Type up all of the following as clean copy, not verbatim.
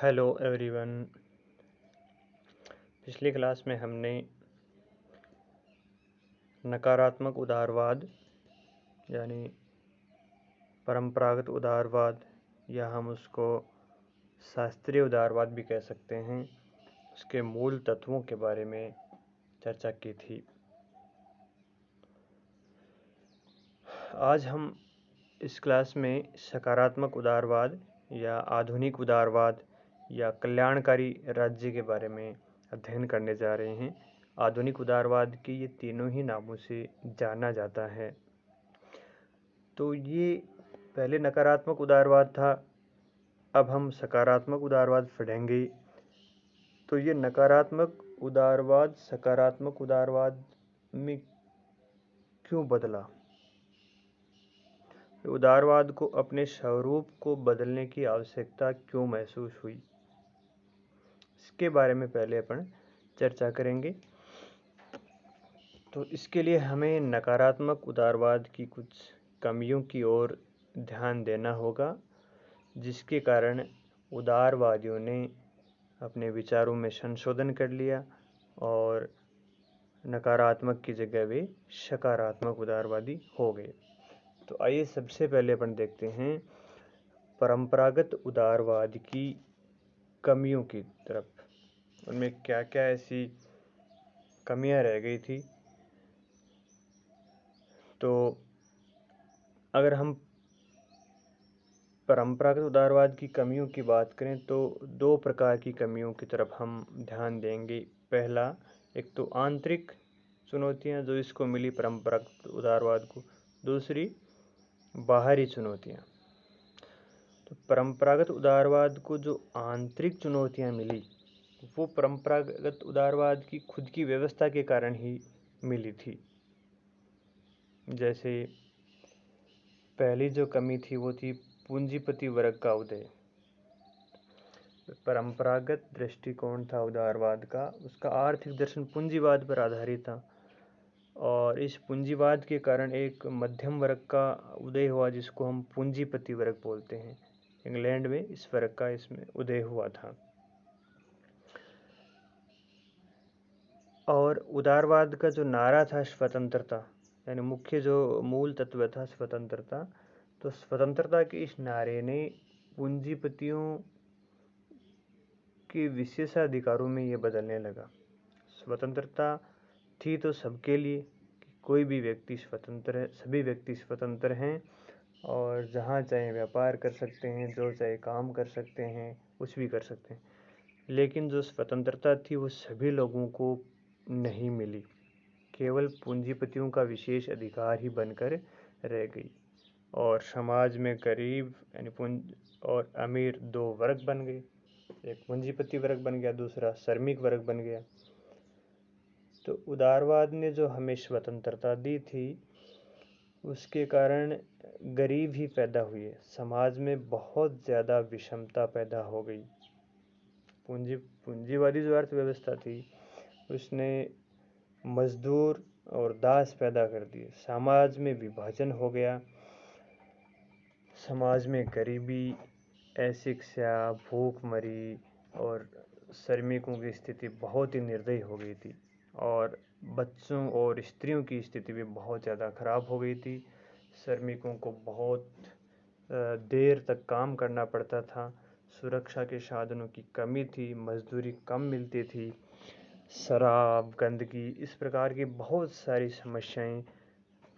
Hello everyone. पिछली class में हमने नकारात्मक उदारवाद यानी परंपरागत उदारवाद या हम उसको शास्त्रीय उदारवाद भी कह सकते हैं, उसके मूल तत्वों के बारे में चर्चा की थी। आज हम इस क्लास में सकारात्मक उदारवाद या आधुनिक उदारवाद या कल्याणकारी राज्य के बारे में अध्ययन करने जा रहे हैं। आधुनिक उदारवाद के ये तीनों ही नामों से जाना जाता है। तो ये पहले नकारात्मक उदारवाद था, अब हम सकारात्मक उदारवाद पढ़ेंगे। तो ये नकारात्मक उदारवाद सकारात्मक उदारवाद में क्यों बदला, उदारवाद को अपने स्वरूप को बदलने की आवश्यकता क्यों महसूस हुई, इसके बारे में पहले अपन चर्चा करेंगे। तो इसके लिए हमें नकारात्मक उदारवाद की कुछ कमियों की ओर ध्यान देना होगा, जिसके कारण उदारवादियों ने अपने विचारों में संशोधन कर लिया और नकारात्मक की जगह वे सकारात्मक उदारवादी हो गए। तो आइए सबसे पहले अपन देखते हैं परंपरागत उदारवाद की कमियों की तरफ, उनमें क्या क्या ऐसी कमियां रह गई थी। तो अगर हम परंपरागत उदारवाद की कमियों की बात करें तो दो प्रकार की कमियों की तरफ हम ध्यान देंगे। पहला, एक तो आंतरिक चुनौतियां जो इसको मिली परंपरागत उदारवाद को, दूसरी बाहरी चुनौतियां। तो परंपरागत उदारवाद को जो आंतरिक चुनौतियां मिली वो परंपरागत उदारवाद की खुद की व्यवस्था के कारण ही मिली थी। जैसे पहली जो कमी थी वो थी पूंजीपति वर्ग का उदय। परंपरागत दृष्टिकोण था उदारवाद का, उसका आर्थिक दर्शन पूंजीवाद पर आधारित था और इस पूंजीवाद के कारण एक मध्यम वर्ग का उदय हुआ जिसको हम पूंजीपति वर्ग बोलते हैं। इंग्लैंड में इस वर्ग का इसमें उदय हुआ था। और उदारवाद का जो नारा था स्वतंत्रता, यानी मुख्य जो मूल तत्व था स्वतंत्रता, तो स्वतंत्रता के इस नारे ने पूंजीपतियों के विशेषाधिकारों में ये बदलने लगा। स्वतंत्रता थी तो सबके लिए, कोई भी व्यक्ति स्वतंत्र है, सभी व्यक्ति स्वतंत्र हैं और जहाँ चाहे व्यापार कर सकते हैं, जो चाहे काम कर सकते हैं, कुछ भी कर सकते हैं। लेकिन जो स्वतंत्रता थी वो सभी लोगों को नहीं मिली, केवल पूंजीपतियों का विशेष अधिकार ही बनकर रह गई और समाज में गरीब यानी और अमीर दो वर्ग बन गए। एक पूंजीपति वर्ग बन गया, दूसरा श्रमिक वर्ग बन गया। तो उदारवाद ने जो हमें स्वतंत्रता दी थी उसके कारण गरीब ही पैदा हुए, समाज में बहुत ज़्यादा विषमता पैदा हो गई। पूंजीवादी जो अर्थव्यवस्था थी उसने मजदूर और दास पैदा कर दिए, समाज में विभाजन हो गया, समाज में गरीबी, अशिक्षा, भूखमरी और श्रमिकों की स्थिति बहुत ही निर्दयी हो गई थी और बच्चों और स्त्रियों की स्थिति भी बहुत ज़्यादा खराब हो गई थी। श्रमिकों को बहुत देर तक काम करना पड़ता था, सुरक्षा के साधनों की कमी थी, मजदूरी कम मिलती थी, शराब, गंदगी, इस प्रकार की बहुत सारी समस्याएं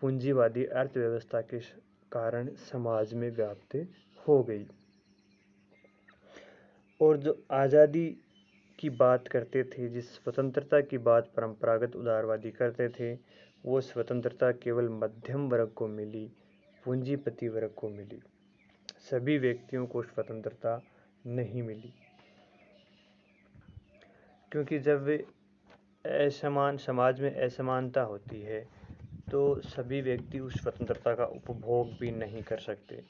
पूंजीवादी अर्थव्यवस्था के कारण समाज में व्याप्त हो गई। और जो आज़ादी की बात करते थे, जिस स्वतंत्रता की बात परंपरागत उदारवादी करते थे, वो स्वतंत्रता केवल मध्यम वर्ग को मिली, पूंजीपति वर्ग को मिली, सभी व्यक्तियों को स्वतंत्रता नहीं मिली। क्योंकि जब समाज में असमानता होती है तो सभी व्यक्ति उस स्वतंत्रता का उपभोग भी नहीं कर सकते।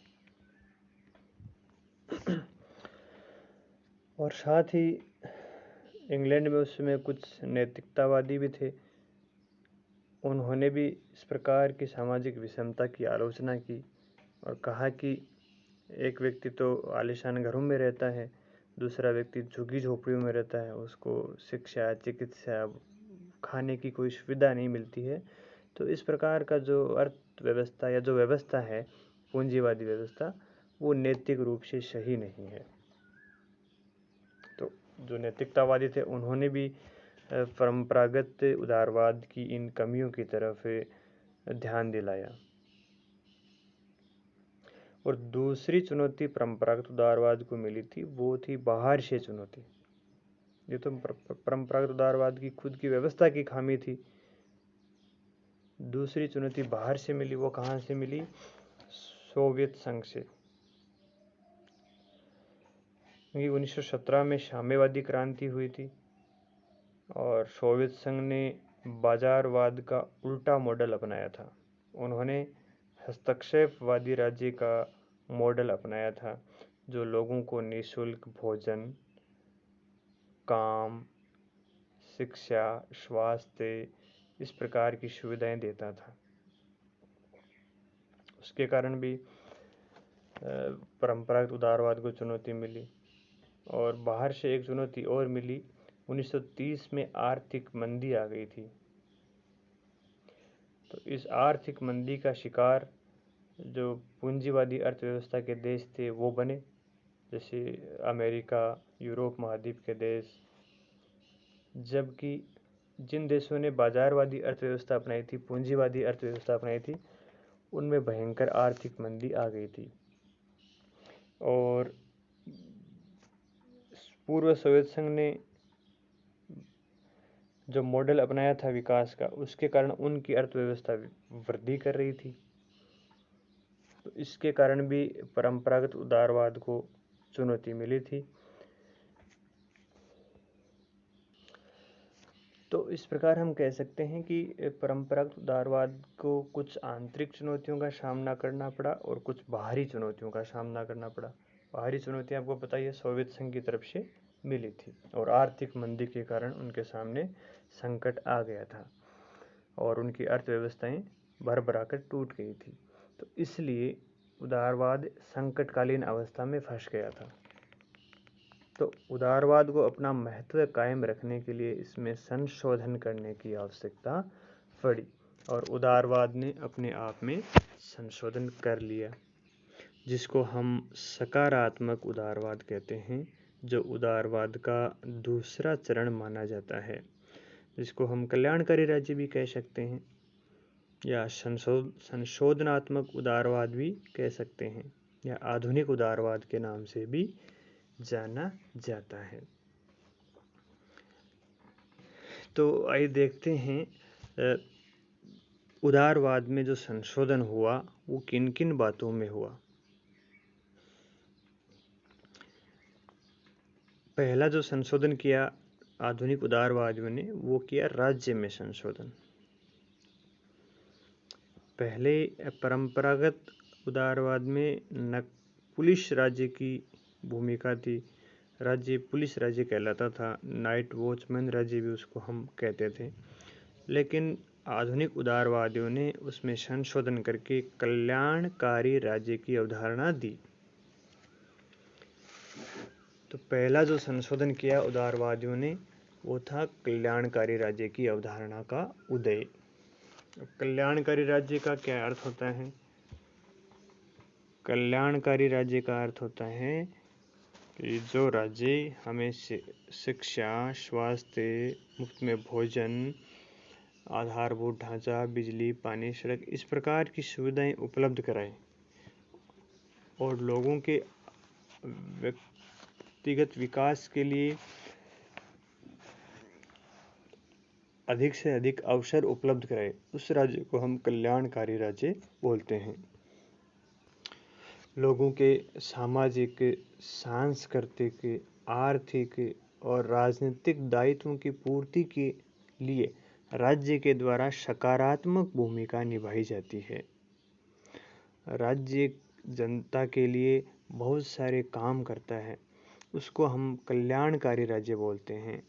और साथ ही इंग्लैंड में उस समय कुछ नैतिकतावादी भी थे, उन्होंने भी इस प्रकार की सामाजिक विषमता की आलोचना की और कहा कि एक व्यक्ति तो आलीशान घरों में रहता है, दूसरा व्यक्ति झुग्गी झोपड़ियों में रहता है, उसको शिक्षा, चिकित्सा, खाने की कोई सुविधा नहीं मिलती है। तो इस प्रकार का जो अर्थव्यवस्था या जो व्यवस्था है, पूंजीवादी व्यवस्था, वो नैतिक रूप से सही नहीं है। तो जो नैतिकतावादी थे उन्होंने भी परंपरागत उदारवाद की इन कमियों की तरफ ध्यान दिलाया। और दूसरी चुनौती परंपरागत उदारवाद को मिली थी, वो थी बाहर से चुनौती। ये तो परंपरागत उदारवाद की खुद की व्यवस्था की खामी थी। दूसरी चुनौती बाहर से मिली। वो कहाँ से मिली? सोवियत संघ से। क्योंकि 1917 में साम्यवादी क्रांति हुई थी और सोवियत संघ ने बाजारवाद का उल्टा मॉडल अपनाया था। उन्होंने हस्तक्षेपवादी राज्य का मॉडल अपनाया था, जो लोगों को निःशुल्क भोजन, काम, शिक्षा, स्वास्थ्य, इस प्रकार की सुविधाएं देता था। उसके कारण भी परंपरागत उदारवाद को चुनौती मिली। और बाहर से एक चुनौती और मिली। 1930 में आर्थिक मंदी आ गई थी। तो इस आर्थिक मंदी का शिकार जो पूंजीवादी अर्थव्यवस्था के देश थे वो बने, जैसे अमेरिका, यूरोप महाद्वीप के देश। जबकि जिन देशों ने बाजारवादी अर्थव्यवस्था अपनाई थी, पूंजीवादी अर्थव्यवस्था अपनाई थी, उनमें भयंकर आर्थिक मंदी आ गई थी। और पूर्व सोवियत संघ ने जो मॉडल अपनाया था विकास का, उसके कारण उनकी अर्थव्यवस्था वृद्धि कर रही थी। तो इसके कारण भी परंपरागत उदारवाद को चुनौती मिली थी। तो इस प्रकार हम कह सकते हैं कि परंपरागत उदारवाद को कुछ आंतरिक चुनौतियों का सामना करना पड़ा और कुछ बाहरी चुनौतियों का सामना करना पड़ा। बाहरी चुनौतियां आपको पता ही है, सोवियत संघ की तरफ से मिली थी और आर्थिक मंदी के कारण उनके सामने संकट आ गया था और उनकी अर्थव्यवस्थाएं भरभरा कर टूट गई थी। तो इसलिए उदारवाद संकटकालीन अवस्था में फंस गया था। तो उदारवाद को अपना महत्व कायम रखने के लिए इसमें संशोधन करने की आवश्यकता पड़ी और उदारवाद ने अपने आप में संशोधन कर लिया, जिसको हम सकारात्मक उदारवाद कहते हैं, जो उदारवाद का दूसरा चरण माना जाता है, जिसको हम कल्याणकारी राज्य भी कह सकते हैं या संशोधनात्मक उदारवाद भी कह सकते हैं या आधुनिक उदारवाद के नाम से भी जाना जाता है। तो आइए देखते हैं उदारवाद में जो संशोधन हुआ वो किन किन बातों में हुआ। पहला जो संशोधन किया आधुनिक उदारवादियों ने, वो किया राज्य में संशोधन। पहले परंपरागत उदारवाद में न पुलिस राज्य की भूमिका थी। राज्य पुलिस राज्य कहलाता था, नाइट वॉचमैन राज्य भी उसको हम कहते थे। लेकिन आधुनिक उदारवादियों ने उसमें संशोधन करके कल्याणकारी राज्य की अवधारणा दी। तो पहला जो संशोधन किया उदारवादियों ने वो था कल्याणकारी राज्य की अवधारणा का उदय। कल्याणकारी राज्य का क्या अर्थ होता है? कल्याणकारी राज्य का अर्थ होता है कि जो राज्य हमें शिक्षा, स्वास्थ्य, मुफ्त में भोजन, आधारभूत ढांचा, बिजली, पानी, सड़क, इस प्रकार की सुविधाएं उपलब्ध कराए और लोगों के व्यक्तिगत विकास के लिए अधिक से अधिक अवसर उपलब्ध कराए, उस राज्य को हम कल्याणकारी राज्य बोलते हैं। लोगों के सामाजिक, सांस्कृतिक, आर्थिक और राजनीतिक दायित्वों की पूर्ति के लिए राज्य के द्वारा सकारात्मक भूमिका निभाई जाती है। राज्य जनता के लिए बहुत सारे काम करता है, उसको हम कल्याणकारी राज्य बोलते हैं।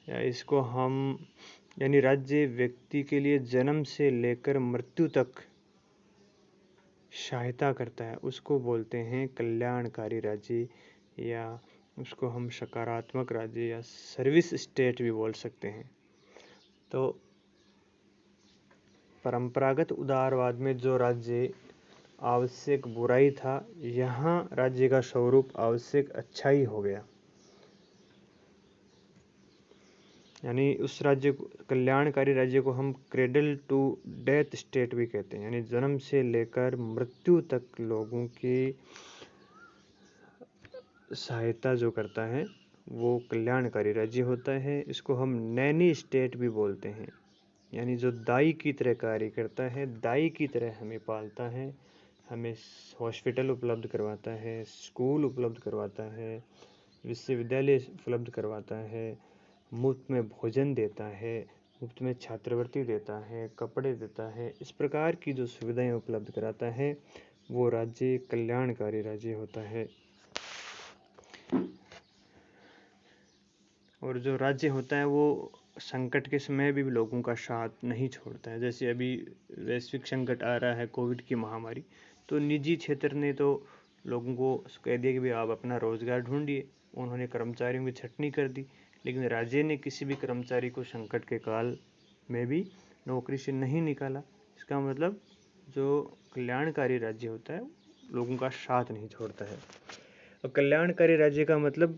या इसको हम यानी राज्य व्यक्ति के लिए जन्म से लेकर मृत्यु तक सहायता करता है, उसको बोलते हैं कल्याणकारी राज्य या उसको हम सकारात्मक राज्य या सर्विस स्टेट भी बोल सकते हैं। तो परंपरागत उदारवाद में जो राज्य आवश्यक बुराई था, यहाँ राज्य का स्वरूप आवश्यक अच्छाई हो गया। यानी उस राज्य को, कल्याणकारी राज्य को हम क्रेडल टू डेथ स्टेट भी कहते हैं। यानी जन्म से लेकर मृत्यु तक लोगों की सहायता जो करता है वो कल्याणकारी राज्य होता है। इसको हम नैनी स्टेट भी बोलते हैं। यानी जो दाई की तरह कार्य करता है, दाई की तरह हमें पालता है, हमें हॉस्पिटल उपलब्ध करवाता है, स्कूल उपलब्ध करवाता है, विश्वविद्यालय उपलब्ध करवाता है, मुफ्त में भोजन देता है, मुफ्त में छात्रवृत्ति देता है, कपड़े देता है। इस प्रकार की जो सुविधाएं उपलब्ध कराता है वो राज्य कल्याणकारी राज्य होता है। और जो राज्य होता है वो संकट के समय भी लोगों का साथ नहीं छोड़ता है। जैसे अभी वैश्विक संकट आ रहा है, कोविड की महामारी, तो निजी क्षेत्र ने तो लोगों को कह दिया कि भाई आप अपना रोजगार ढूंढिए। उन्होंने कर्मचारियों की छटनी कर दी, लेकिन राज्य ने किसी भी कर्मचारी को संकट के काल में भी नौकरी से नहीं निकाला। इसका मतलब जो कल्याणकारी राज्य होता है लोगों का साथ नहीं छोड़ता है। और कल्याणकारी राज्य का मतलब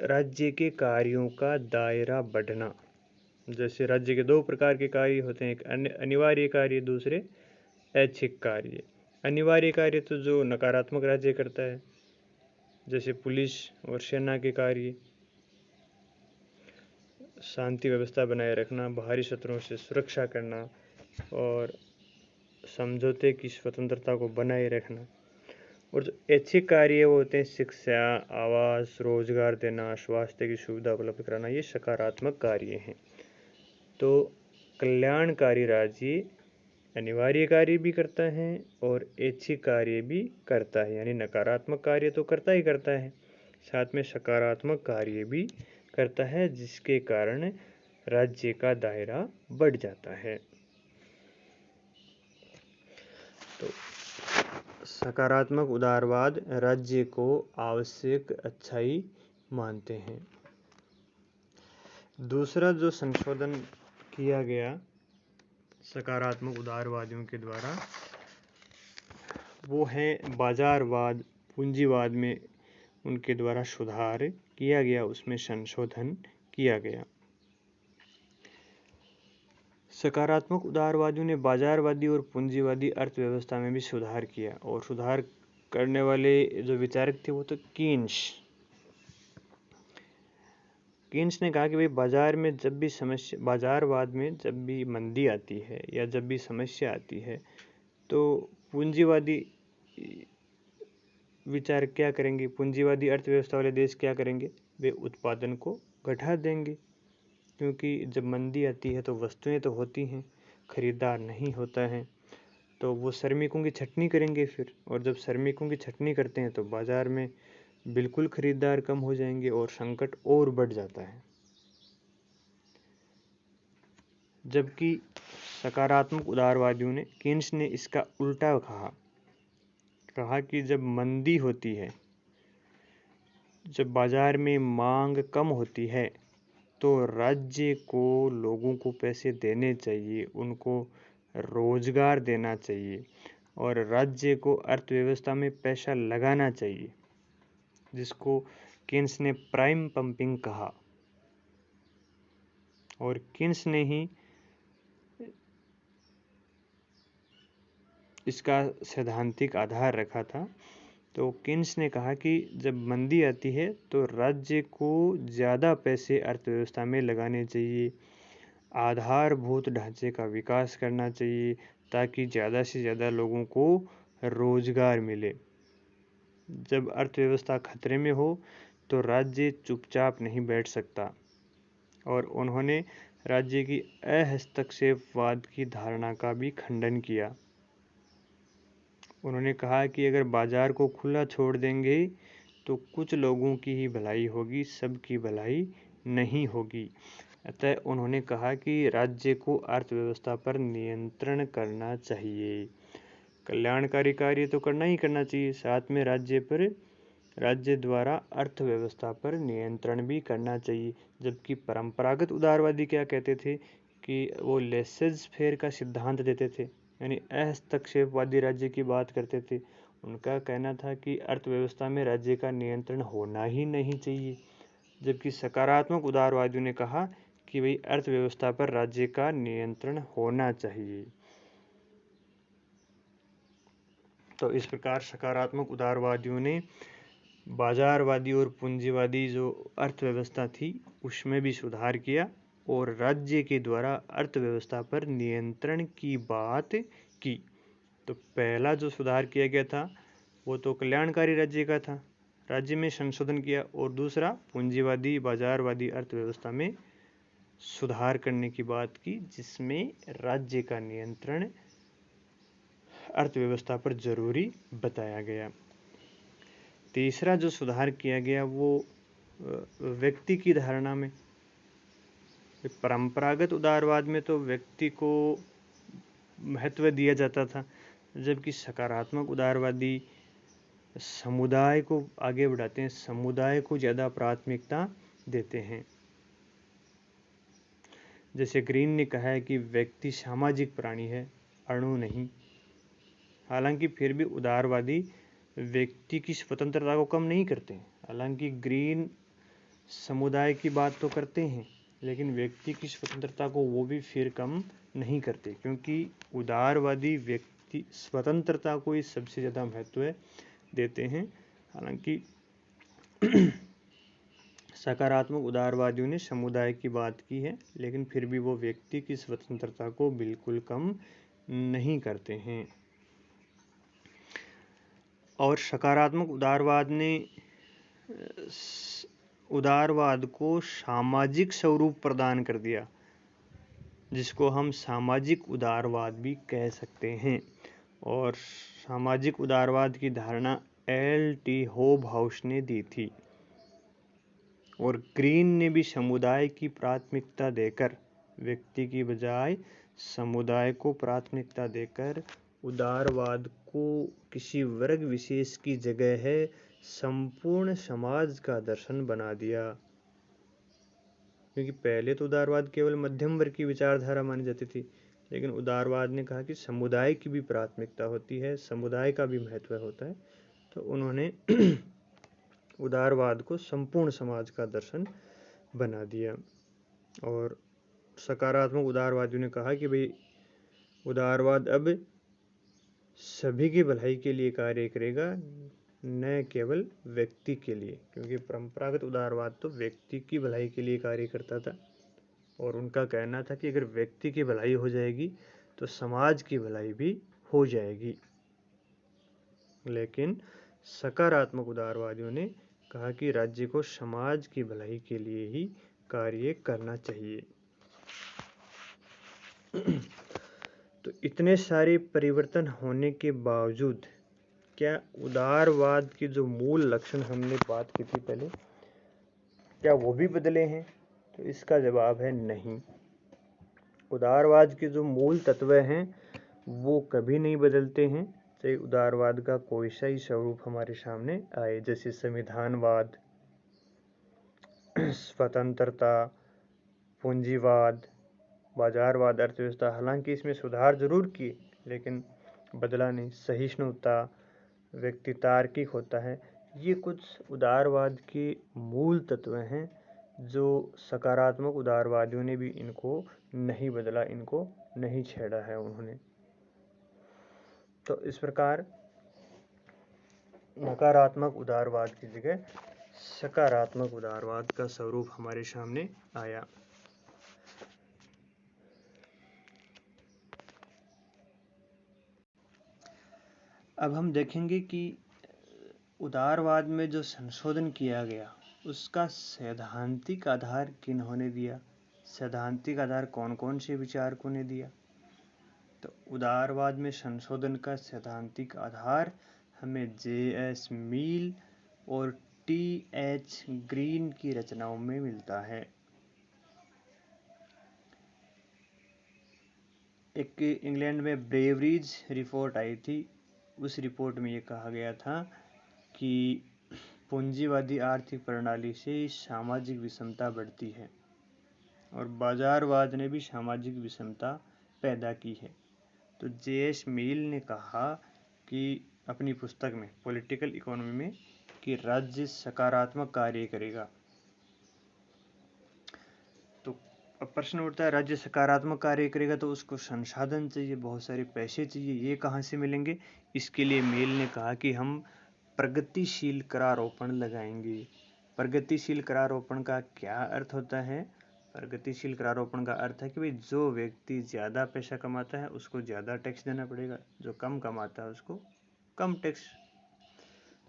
राज्य के कार्यों का दायरा बढ़ना। जैसे राज्य के दो प्रकार के कार्य होते हैं, एक अनिवार्य कार्य, दूसरे ऐच्छिक कार्य। अनिवार्य कार्य तो जो नकारात्मक राज्य करता है, जैसे पुलिस और सेना के कार्य, शांति व्यवस्था बनाए रखना, बाहरी शत्रुओं से सुरक्षा करना और समझौते की स्वतंत्रता को बनाए रखना। और जो ऐच्छिक कार्य वो होते हैं शिक्षा, आवास, रोजगार देना, स्वास्थ्य की सुविधा उपलब्ध कराना, ये सकारात्मक कार्य हैं। तो कल्याणकारी राज्य अनिवार्य कार्य भी करता है और ऐच्छिक कार्य भी करता है। यानी नकारात्मक कार्य तो करता ही करता है, साथ में सकारात्मक कार्य भी करता है, जिसके कारण राज्य का दायरा बढ़ जाता है। तो सकारात्मक उदारवाद राज्य को आवश्यक अच्छाई मानते हैं। दूसरा जो संशोधन किया गया सकारात्मक उदारवादियों के द्वारा वो है बाजारवाद, पूंजीवाद में उनके द्वारा सुधार किया गया, उसमें संशोधन किया गया। सकारात्मक उदारवादियों ने बाजारवादी और पूंजीवादी अर्थव्यवस्था में भी सुधार किया। और सुधार करने वाले जो विचारक थे वो तो कीन्स ने कहा कि भाई बाजारवाद में जब भी मंदी आती है या जब भी समस्या आती है तो पूंजीवादी विचार क्या करेंगे, पूंजीवादी अर्थव्यवस्था वाले देश क्या करेंगे, वे उत्पादन को घटा देंगे। क्योंकि जब मंदी आती है तो वस्तुएं तो होती हैं, खरीदार नहीं होता है, तो वो श्रमिकों की छटनी करेंगे फिर। और जब श्रमिकों की छटनी करते हैं तो बाजार में बिल्कुल खरीदार कम हो जाएंगे और संकट और बढ़ जाता है। जबकि सकारात्मक उदारवादियों ने, कीन्स ने इसका उल्टा कहा कि जब मंदी होती है, जब बाजार में मांग कम होती है तो राज्य को लोगों को पैसे देने चाहिए, उनको रोजगार देना चाहिए और राज्य को अर्थव्यवस्था में पैसा लगाना चाहिए, जिसको कीन्स ने प्राइम पंपिंग कहा। और कीन्स ने ही इसका सैद्धांतिक आधार रखा था। तो कीन्स ने कहा कि जब मंदी आती है तो राज्य को ज़्यादा पैसे अर्थव्यवस्था में लगाने चाहिए, आधारभूत ढांचे का विकास करना चाहिए ताकि ज़्यादा से ज़्यादा लोगों को रोजगार मिले। जब अर्थव्यवस्था खतरे में हो तो राज्य चुपचाप नहीं बैठ सकता। और उन्होंने राज्य की अहस्तक्षेपवाद की धारणा का भी खंडन किया। उन्होंने कहा कि अगर बाजार को खुला छोड़ देंगे तो कुछ लोगों की ही भलाई होगी, सबकी भलाई नहीं होगी। अतः उन्होंने कहा कि राज्य को अर्थव्यवस्था पर नियंत्रण करना चाहिए, कल्याणकारी कार्य तो करना ही करना चाहिए, साथ में राज्य पर राज्य द्वारा अर्थव्यवस्था पर नियंत्रण भी करना चाहिए। जबकि परंपरागत उदारवादी क्या कहते थे कि वो लेसेज फेयर का सिद्धांत देते थे, यानी हस्तक्षेपवादी राज्य की बात करते थे। उनका कहना था कि अर्थव्यवस्था में राज्य का नियंत्रण होना ही नहीं चाहिए। जबकि सकारात्मक उदारवादियों ने कहा कि भाई अर्थव्यवस्था पर राज्य का नियंत्रण होना चाहिए। तो इस प्रकार सकारात्मक उदारवादियों ने बाजारवादी और पूंजीवादी जो अर्थव्यवस्था थी उसमें भी सुधार किया और राज्य के द्वारा अर्थव्यवस्था पर नियंत्रण की बात की। तो पहला जो सुधार किया गया था वो तो कल्याणकारी राज्य का था, राज्य में संशोधन किया, और दूसरा पूंजीवादी बाजारवादी अर्थव्यवस्था में सुधार करने की बात की, जिसमें राज्य का नियंत्रण अर्थव्यवस्था पर जरूरी बताया गया। तीसरा जो सुधार किया गया वो व्यक्ति की धारणा में। परंपरागत उदारवाद में तो व्यक्ति को महत्व दिया जाता था, जबकि सकारात्मक उदारवादी समुदाय को आगे बढ़ाते हैं, समुदाय को ज़्यादा प्राथमिकता देते हैं। जैसे ग्रीन ने कहा है कि व्यक्ति सामाजिक प्राणी है, अणु नहीं। हालांकि फिर भी उदारवादी व्यक्ति की स्वतंत्रता को कम नहीं करते हैं। हालांकि ग्रीन समुदाय की बात तो करते हैं, लेकिन व्यक्ति की स्वतंत्रता को वो भी फिर कम नहीं करते, क्योंकि उदारवादी व्यक्ति स्वतंत्रता को ही सबसे ज़्यादा महत्व देते हैं। हालांकि सकारात्मक उदारवादियों ने समुदाय की बात की है, लेकिन फिर भी वो व्यक्ति की स्वतंत्रता को बिल्कुल कम नहीं करते हैं। और सकारात्मक उदारवाद ने उदारवाद को सामाजिक स्वरूप प्रदान कर दिया, जिसको हम सामाजिक उदारवाद भी कह सकते हैं। और सामाजिक उदारवाद की धारणा L.T. होबहाउस ने दी थी, और ग्रीन ने भी समुदाय की प्राथमिकता देकर, व्यक्ति की बजाय समुदाय को प्राथमिकता देकर, उदारवाद को किसी वर्ग विशेष की जगह है संपूर्ण समाज का दर्शन बना दिया। क्योंकि पहले तो उदारवाद केवल मध्यम वर्ग की विचारधारा मानी जाती थी, लेकिन उदारवाद ने कहा कि समुदाय की भी प्राथमिकता होती है, समुदाय का भी महत्व होता है। तो उन्होंने उदारवाद को संपूर्ण समाज का दर्शन बना दिया। और सकारात्मक उदारवादियों ने कहा कि भाई उदारवाद अब सभी की भलाई के लिए कार्य करेगा, न केवल व्यक्ति के लिए। क्योंकि परंपरागत उदारवाद तो व्यक्ति की भलाई के लिए कार्य करता था, और उनका कहना था कि अगर व्यक्ति की भलाई हो जाएगी तो समाज की भलाई भी हो जाएगी। लेकिन सकारात्मक उदारवादियों ने कहा कि राज्य को समाज की भलाई के लिए ही कार्य करना चाहिए। तो इतने सारे परिवर्तन होने के बावजूद क्या उदारवाद के जो मूल लक्षण हमने बात की थी पहले, क्या वो भी बदले हैं? तो इसका जवाब है नहीं। उदारवाद के जो मूल तत्व हैं वो कभी नहीं बदलते हैं, चाहे उदारवाद का कोई सा ही स्वरूप हमारे सामने आए, जैसे संविधानवाद, स्वतंत्रता, पूंजीवाद, बाजारवाद, अर्थव्यवस्था। हालांकि इसमें सुधार जरूर किए, लेकिन बदला नहीं। सहिष्णुता, व्यक्ति तार्किक होता है, ये कुछ उदारवाद के मूल तत्व हैं जो सकारात्मक उदारवादियों ने भी इनको नहीं बदला, इनको नहीं छेड़ा है उन्होंने। तो इस प्रकार नकारात्मक उदारवाद की जगह सकारात्मक उदारवाद का स्वरूप हमारे सामने आया। अब हम देखेंगे कि उदारवाद में जो संशोधन किया गया उसका सैद्धांतिक आधार किन्होंने दिया, सैद्धांतिक आधार कौन कौन से विचारकों ने दिया। तो उदारवाद में संशोधन का सैद्धांतिक आधार हमें J.S. मील और T.H. ग्रीन की रचनाओं में मिलता है। एक इंग्लैंड में ब्रेवरीज रिपोर्ट आई थी, उस रिपोर्ट में ये कहा गया था कि पूंजीवादी आर्थिक प्रणाली से सामाजिक विषमता बढ़ती है और बाजारवाद ने भी सामाजिक विषमता पैदा की है। तो जे.एस. मिल ने कहा कि अपनी पुस्तक में पॉलिटिकल इकोनॉमी में कि राज्य सकारात्मक कार्य करेगा। तो अब प्रश्न उठता है, राज्य सकारात्मक कार्य करेगा तो उसको संसाधन चाहिए, बहुत सारे पैसे चाहिए, ये कहाँ से मिलेंगे? इसके लिए मिल ने कहा कि हम प्रगतिशील करारोपण लगाएंगे। प्रगतिशील करारोपण का क्या अर्थ होता है? प्रगतिशील करारोपण का अर्थ है कि भाई जो व्यक्ति ज़्यादा पैसा कमाता है उसको ज़्यादा टैक्स देना पड़ेगा, जो कम कमाता है उसको कम टैक्स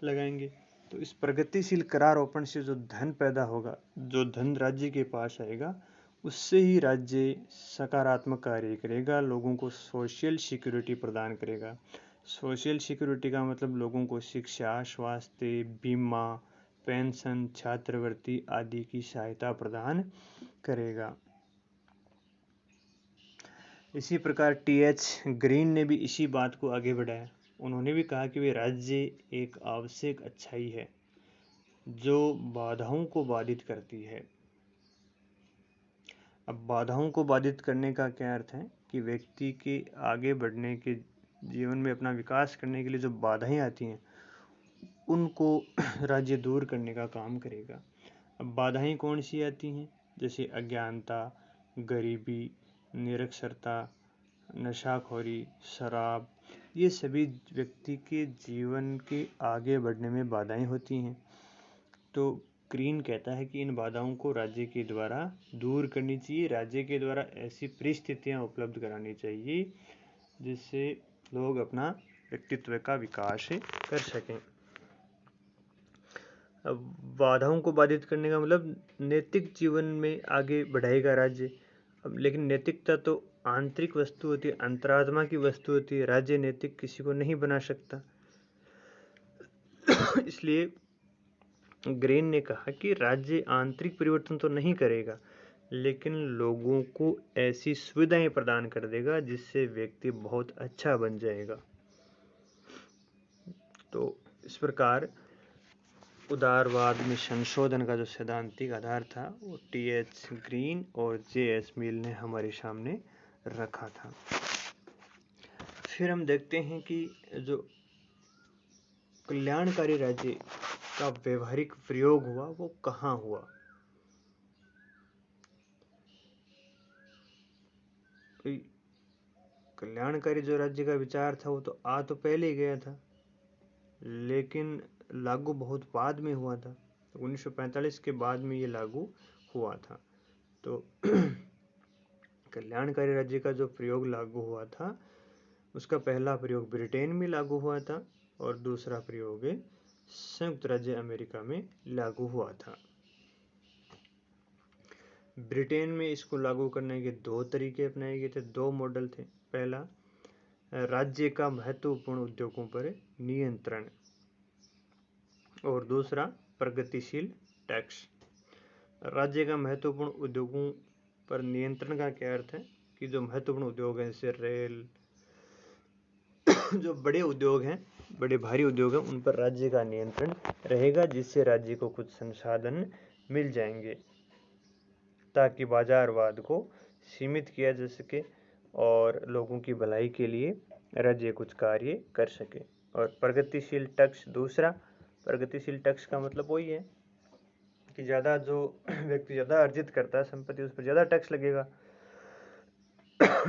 लगाएंगे। तो इस प्रगतिशील करारोपण से जो धन पैदा होगा, जो धन राज्य के पास आएगा, उससे ही राज्य सकारात्मक कार्य करेगा, लोगों को सोशल सिक्योरिटी प्रदान करेगा। सोशल सिक्योरिटी का मतलब लोगों को शिक्षा, स्वास्थ्य, बीमा, पेंशन, छात्रवृत्ति आदि की सहायता प्रदान करेगा। इसी प्रकार टी.एच. ग्रीन ने भी इसी बात को आगे बढ़ाया। उन्होंने भी कहा कि वे राज्य एक आवश्यक अच्छाई है जो बाधाओं को बाधित करती है। अब बाधाओं को बाधित करने का क्या अर्थ है कि व्यक्ति के आगे बढ़ने के, जीवन में अपना विकास करने के लिए जो बाधाएं आती हैं उनको राज्य दूर करने का काम करेगा। अब बाधाएं कौन सी आती हैं? जैसे अज्ञानता, गरीबी, निरक्षरता, नशाखोरी, शराब, ये सभी व्यक्ति के जीवन के आगे बढ़ने में बाधाएं होती हैं। तो ग्रीन कहता है कि इन बाधाओं को राज्य के द्वारा दूर करनी चाहिए, राज्य के द्वारा ऐसी परिस्थितियां उपलब्ध करानी चाहिए जिससे लोग अपना व्यक्तित्व का विकास कर सकें। अब बाधाओं को बाधित करने का मतलब नैतिक जीवन में आगे बढ़ाएगा राज्य। अब लेकिन नैतिकता तो आंतरिक वस्तु होती है, अंतरात्मा की वस्तु होती है। राज्य नैतिक किसी को नहीं बना सकता। इसलिए ग्रीन ने कहा कि राज्य आंतरिक परिवर्तन तो नहीं करेगा, लेकिन लोगों को ऐसी सुविधाएं प्रदान कर देगा जिससे व्यक्ति बहुत अच्छा बन जाएगा। तो इस प्रकार उदारवाद में संशोधन का जो सैद्धांतिक आधार था वो टी.एच. ग्रीन और जे.एस. मिल ने हमारे सामने रखा था। फिर हम देखते हैं कि जो कल्याणकारी राज्य का व्यवहारिक प्रयोग हुआ वो कहाँ हुआ। कल्याणकारी जो राज्य का विचार था वो तो तो पहले ही गया था, लेकिन लागू बहुत बाद में हुआ था। 1945 के बाद में ये लागू हुआ था। तो कल्याणकारी राज्य का जो प्रयोग लागू हुआ था उसका पहला प्रयोग ब्रिटेन में लागू हुआ था और दूसरा प्रयोग संयुक्त राज्य अमेरिका में लागू हुआ था। ब्रिटेन में इसको लागू करने के दो तरीके अपनाए गए थे, दो मॉडल थे। पहला, राज्य का महत्वपूर्ण उद्योगों पर नियंत्रण, और दूसरा प्रगतिशील टैक्स। राज्य का महत्वपूर्ण उद्योगों पर नियंत्रण का क्या अर्थ है कि जो महत्वपूर्ण उद्योग हैं जैसे रेल, जो बड़े उद्योग हैं, बड़े भारी उद्योग हैं, उन पर राज्य का नियंत्रण रहेगा, जिससे राज्य को कुछ संसाधन मिल जाएंगे ताकि बाजारवाद को सीमित किया जा सके और लोगों की भलाई के लिए राज्य कुछ कार्य कर सके। और प्रगतिशील टैक्स दूसरा, प्रगतिशील टैक्स का मतलब वही है कि ज़्यादा जो व्यक्ति ज़्यादा अर्जित करता है संपत्ति उस पर ज़्यादा टैक्स लगेगा,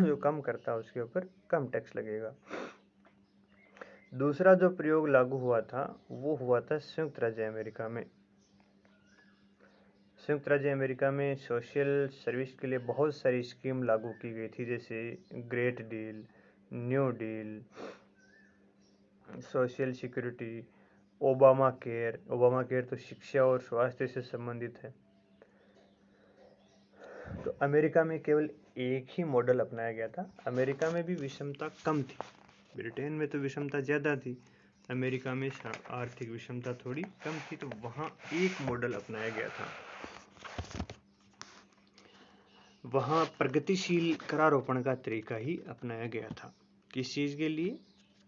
जो कम करता है उसके ऊपर कम टैक्स लगेगा। दूसरा जो प्रयोग लागू हुआ था वो हुआ था संयुक्त राज्य अमेरिका में। संयुक्त राज्य अमेरिका में सोशल सर्विस के लिए बहुत सारी स्कीम लागू की गई थी, जैसे great deal, new deal, social security, Obama care. Obama care तो शिक्षा और स्वास्थ्य से संबंधित है। तो अमेरिका में केवल एक ही मॉडल अपनाया गया था। अमेरिका में भी विषमता कम थी, ब्रिटेन में तो विषमता ज़्यादा थी, अमेरिका में आर्थिक विषमता थोड़ी कम थी। तो वहाँ एक मॉडल अपनाया गया था, वहाँ प्रगतिशील करारोपण का तरीका ही अपनाया गया था। किस चीज़ के लिए?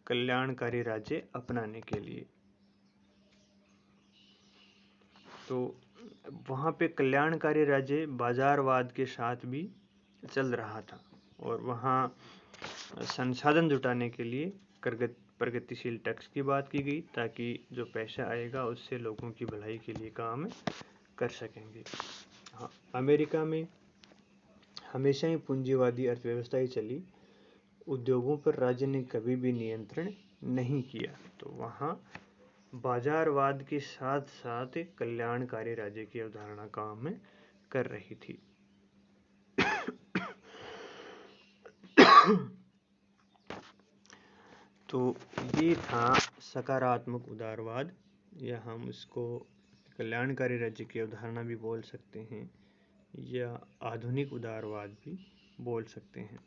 कल्याणकारी राज्य अपनाने के लिए। तो वहाँ पे कल्याणकारी राज्य बाजारवाद के साथ भी चल रहा था और वहाँ संसाधन जुटाने के लिए प्रगतिशील टैक्स की बात की गई ताकि जो पैसा आएगा उससे लोगों की भलाई के लिए काम कर सकेंगे। हाँ, अमेरिका में हमेशा ही पूंजीवादी अर्थव्यवस्था ही चली, उद्योगों पर राज्य ने कभी भी नियंत्रण नहीं किया। तो वहाँ बाजारवाद के साथ साथ कल्याणकारी राज्य की अवधारणा काम कर रही थी। तो ये था सकारात्मक उदारवाद, या हम इसको कल्याणकारी राज्य की अवधारणा भी बोल सकते हैं या आधुनिक उदारवाद भी बोल सकते हैं।